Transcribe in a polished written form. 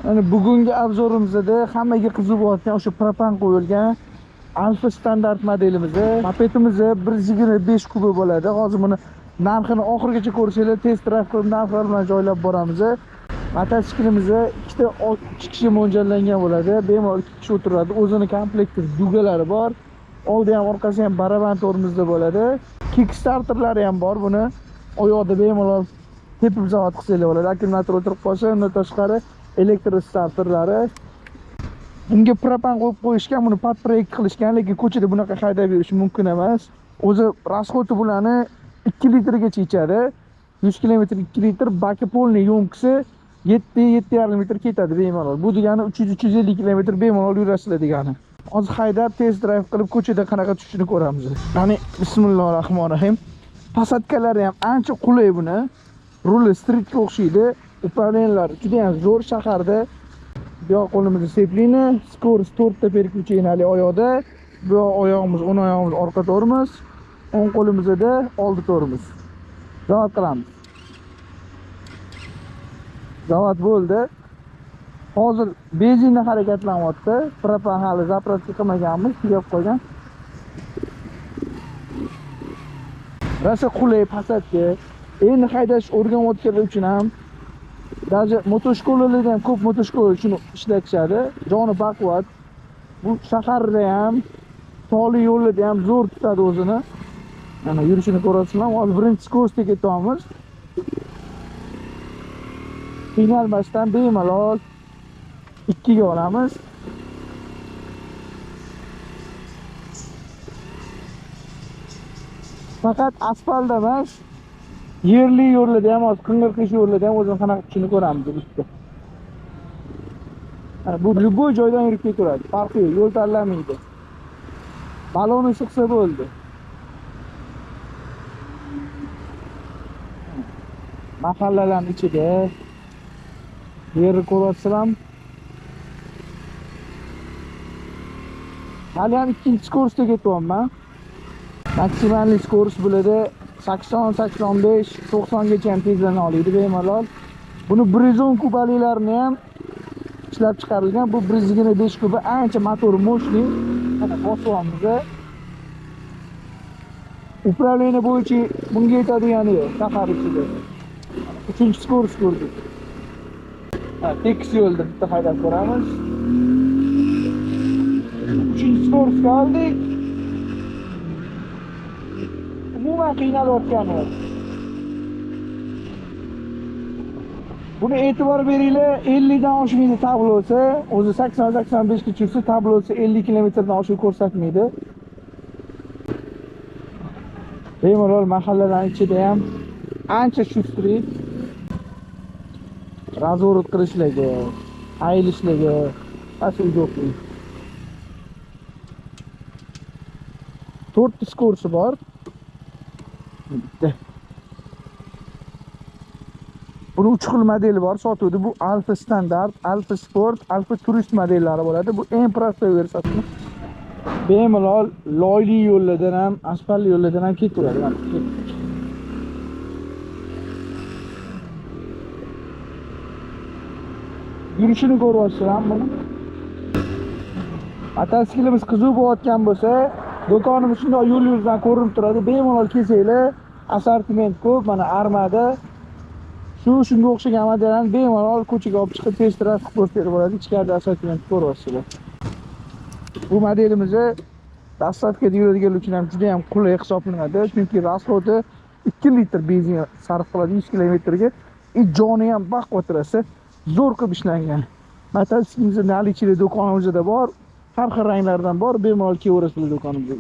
Yani bugungi obzorimizda hammaga qiziq bo'layotgan o'sha propan qo'yilgan Alfa standart modelimiz. Mopedimiz 125 kubi bo'ladi. Hozir buni narxini oxirigacha ko'rsanglar, test drive qilib narxlar bilan joylab boramiz. Mototsiklimiz 2 kishi mo'ljallangan bo'ladi. Bemalol 2 kishi o'tiradi. O'zini komplekti dugalari bor. Oldi ham orqasi ham baraban tormozda bo'ladi. Kickstarterlari ham bor. Buni oyoqda bemalol tepib zavod qilsanglar bo'ladi. Akkumulyator o'tirib qolsa, undan tashqari elektr starterlari. Bunga propan qo'yib qo'yishgan, buni podproyekt qilishgan, lekin ko'chada bunaqa haydab yurish mumkin emas. O'zi rasxodi bularni 2 litrgacha ichadi. 100 km 2 litr, baki polniy yo'mkisi 7-7,5 litr ketadi bemalol. Bu degani 300-350 km bemalol yurasizlar degani. Hozir haydab test drive qilib ko'chada qanaqa tushishini ko'ramiz. Ya'ni bismillahirrohmanirrohim. Pasatkalari ham ancha qulay buni. Ruli streetga o'xshaydi. Upravleniyalari juda ham zo'r shaharda. Bu yoq qo'limizda seplini, skorost 4 ta переключениялi oyoqda. Bu yoq oyog'imiz, o'ng oyog'imiz orqa tormoz, o'ng qo'limizda oldi tormoz. Zavod qilamiz. Zavod bo'ldi. Hozir benzinda harakatlanyapti. Propan hali zapravka qilmaganmiz, tugab qolgan. Rosa qulay Passatga. Endi haydash o'rganayotganlar uchun ham даже motoshkolalarda ham ko'p motoshkola uchun ishlatishadi. Joni baquvvat. Bu shaharda ham, tog'li yo'llarda ham zo'r tutadi o'zini. Mana yurishini ko'rasizlar. Hozir birinchi skorostga ketyapmiz. Qiynalmasdan bemalol 2 ga olamiz. Faqat asfaltda emas, yerli yo'llarda ham, qing'ir-qish yo'llarda ham o'zini qanaqa tushini ko'ramiz bitta. Bu любой joydan yurib ketaveradi. Farqi yo'q, yo'l tanlamaydi. Balonni siqsa bo'ldi. Mahallalarning ichida yerni ko'rasizlar. Hali ham ikkinchi skorostga ketyapman. Maksimal skorost bo'ladi 80, 85, 90 gacha ham tezlana oladi bemalol. Buni 110 kubalilarni ham ishlab chiqarilgan. Bu 125 kubi ancha motor mo'shli. Mana bosyapmiz. Upravleniya bo'yicha bunga yetadigani yo'q shahar ichida. 3-chi skorost ko'rdik. Tekis yo'lda bitta haydab ko'ramiz. 3-chi skorostga oldik. Umuman qiynalayotgani yo'q. Buni e'tibor beringlar, 50 dan oshmaydi tablosi, o'zi 80-85 ga tushsa tablosi 50 km dan oshib ko'rsatmaydi. Bemalol mahallalarning ichida ham ancha shustri razvorot qilishlarga, ayilishlarga asl-jo'qli. 4 skorosti bor. Bitta. Buni 3 xil modeli bor, sotuvdi. Bu Alfa standart, Alfa sport, Alfa turist modellari bo'ladi. Bu eng prostoy versiyasi. Bemalol loyli yo'llardan ham, asfaltli yo'llardan ham ketaveradi. Yurishini ko'ryapsizlar buni. Mototsiklimiz qiziq bo'layotgan bo'lsa, do'konimiz shunday yo'l yuzdan ko'rinib turadi. Bemalol kelsanglar, assortiment ko'p. Mana armada shunga o'xshagan modellarni bemalol ko'chaga olib chiqib test drive qilib ko'rsatib bo'ladi. Ichkarida assortiment ko'ryapsizlar. Bu modelimiz dastlabki yuradiganlar uchun ham juda ham qulay hisoblanadi. Chunki rasxodi 2 litr benzin sarf qiladi 100 kilometrga. Joni ham baquvvat rosa zo'r qilib ishlangan. Mototsiklimiz наличие do'konimizda bor. Har xil ranglardan bor. Bemalol kelaverasizlar do'konimizga.